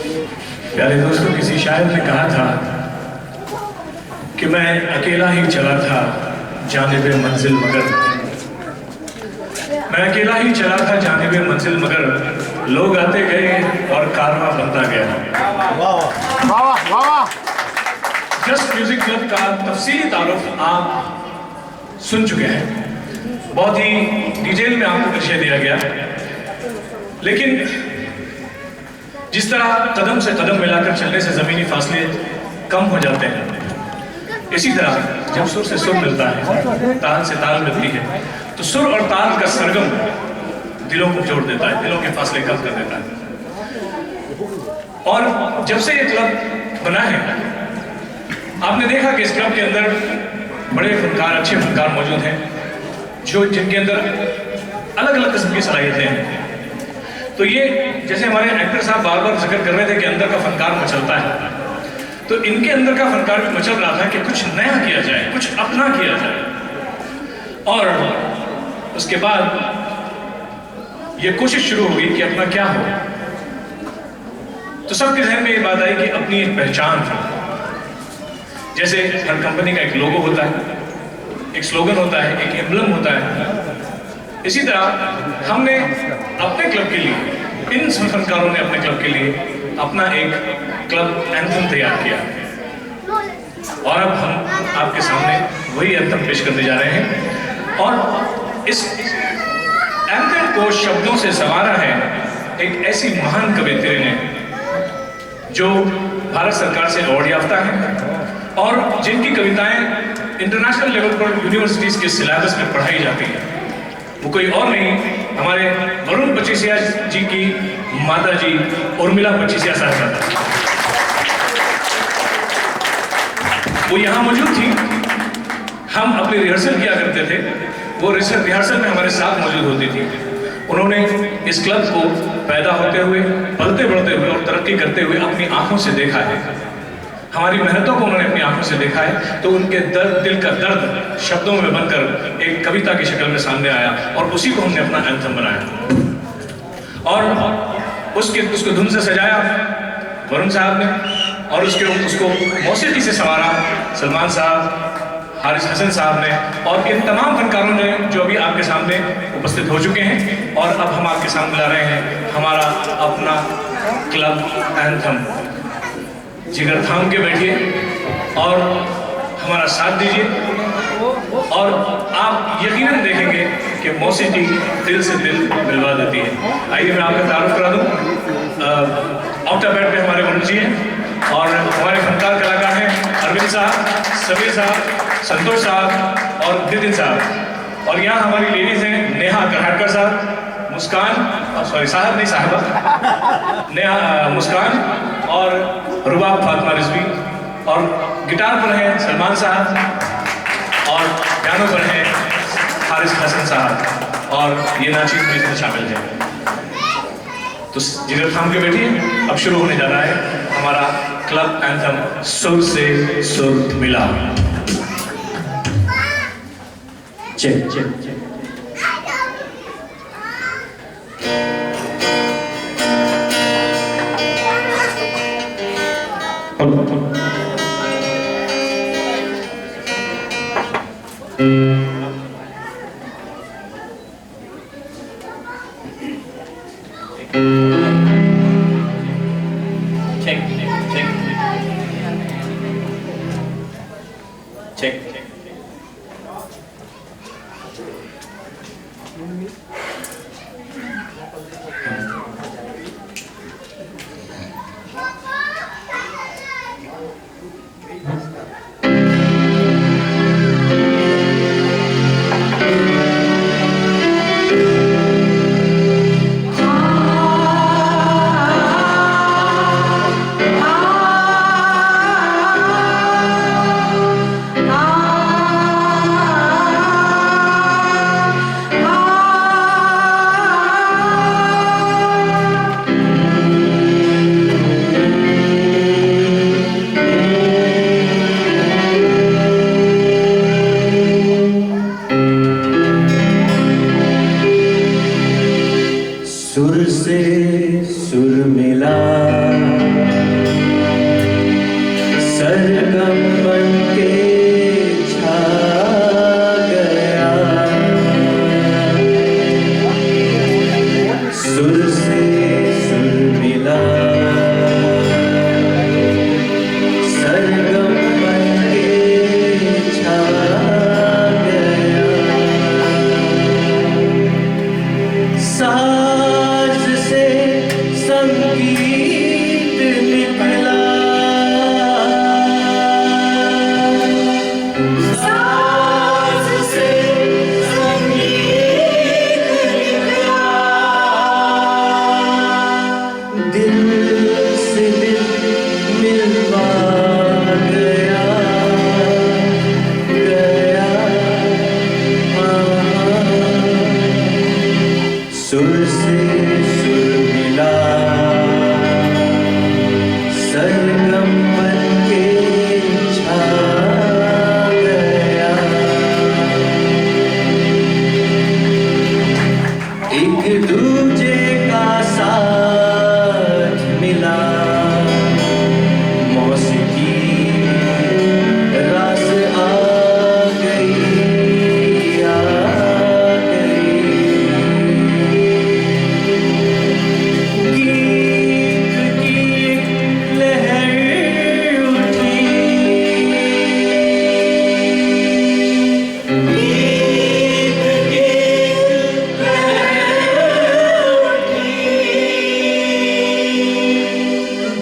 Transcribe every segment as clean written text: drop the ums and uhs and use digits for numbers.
प्यारे दोस्तों, किसी शायर ने कहा था कि मैं अकेला ही चला था जानिबे मंजिल मगर, मैं अकेला ही चला था जानिबे मंजिल मगर, लोग आते गए और कारवां बनता गया। वाह वाह वाह। जस्ट म्यूजिक क्लब का तफसीली तारुफ आप सुन चुके हैं, बहुत ही डिटेल में आपको परिचय दिया गया, लेकिन जिस तरह कदम से कदम मिलाकर चलने से जमीनी फासले कम हो जाते हैं, इसी तरह जब सुर से सुर मिलता है, ताल से ताल मिलती है, तो सुर और ताल का सरगम दिलों को जोड़ देता है, दिलों के फासले कम कर देता है। और जब से ये क्लब बना है, आपने देखा कि इस क्लब के अंदर बड़े फनकार, अच्छे फनकार मौजूद हैं, जो जिनके अंदर अलग अलग किस्म की सलाहियतें हैं। तो ये जैसे हमारे एक्टर साहब बार बार जिक्र कर रहे थे कि अंदर का फनकार मचलता है, तो इनके अंदर का फनकार भी मचल रहा था कि कुछ नया किया जाए, कुछ अपना किया जाए। और उसके बाद ये कोशिश शुरू हुई कि अपना क्या हो। तो सबके जहन में ये बात आई कि अपनी एक पहचान थी। जैसे हर कंपनी का एक लोगो होता है, एक स्लोगन होता है, एक एम्बलम होता है, इसी तरह हमने अपने क्लब के लिए, इन फनकारों ने अपने क्लब के लिए अपना एक क्लब एंथम तैयार किया, और अब हम आपके सामने वही एंथम पेश करने जा रहे हैं। और इस एंथम को शब्दों से संवारा है एक ऐसी महान कवियत्री ने, जो भारत सरकार से अवार्ड याफ्ता है और जिनकी कविताएं इंटरनेशनल लेवल पर यूनिवर्सिटीज के सिलेबस में पढ़ाई जाती है। वो कोई और नहीं, हमारे वरुण पचीसिया जी की माता जी उर्मिला पचीसिया साहब। वो यहाँ मौजूद थी, हम अपनी रिहर्सल किया करते थे, वो रिहर्सल में हमारे साथ मौजूद होती थी। उन्होंने इस क्लब को पैदा होते हुए, पलते बढ़ते हुए और तरक्की करते हुए अपनी आंखों से देखा है। हमारी मेहनतों को उन्होंने अपनी आंखों से देखा है, तो उनके दर्द, दिल का दर्द शब्दों में बनकर एक कविता की शक्ल में सामने आया, और उसी को हमने अपना एंथम बनाया। और उसको धुन से सजाया वरुण साहब ने, और उसको मौसीकी से संवारा सलमान साहब, हारिस हसन साहब ने, और इन तमाम फनकारों ने जो अभी आपके सामने उपस्थित हो चुके हैं। और अब हम आपके सामने ला रहे हैं हमारा अपना क्लब एंथम। जिगर थाम के बैठिए और हमारा साथ दीजिए, और आप यकीनन देखेंगे कि मौसीकी दिल से दिल मिलवा देती है। आइए मैं आपका तारुफ करा दूँ। ऑक्टा बैट पे हमारे वरुण जी हैं, और हमारे फनकार कलाकार हैं अरविंद साहब, समीर साहब, संतोष साहब और नितिन साहब। और यहाँ हमारी लेडीज हैं नेहा करहाटकर साहब, मुस्कान, सॉरी साहब नहीं साहबा, नेहा मुस्कान और रुबाब फातिमा रिजवी, और गिटार पर हैं सलमान साहब, और पियानो पर हैं हारिस हसन साहब, और ये नाचीज भी इसमें शामिल है। तो जिगर थाम के बैठिए, अब शुरू होने जा रहा है हमारा क्लब एंथम सुर से सुर मिला। Check check check. Ah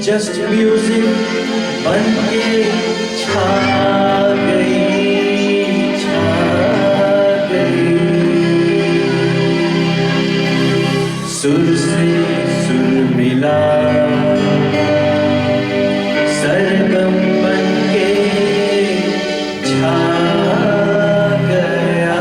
just music बन के छा गई सुर से सुर मिला सरगम बन के छा गया।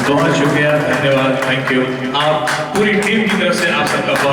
बहुत शुक्रिया, धन्यवाद, थैंक यू। आप पूरी टीम की तरफ से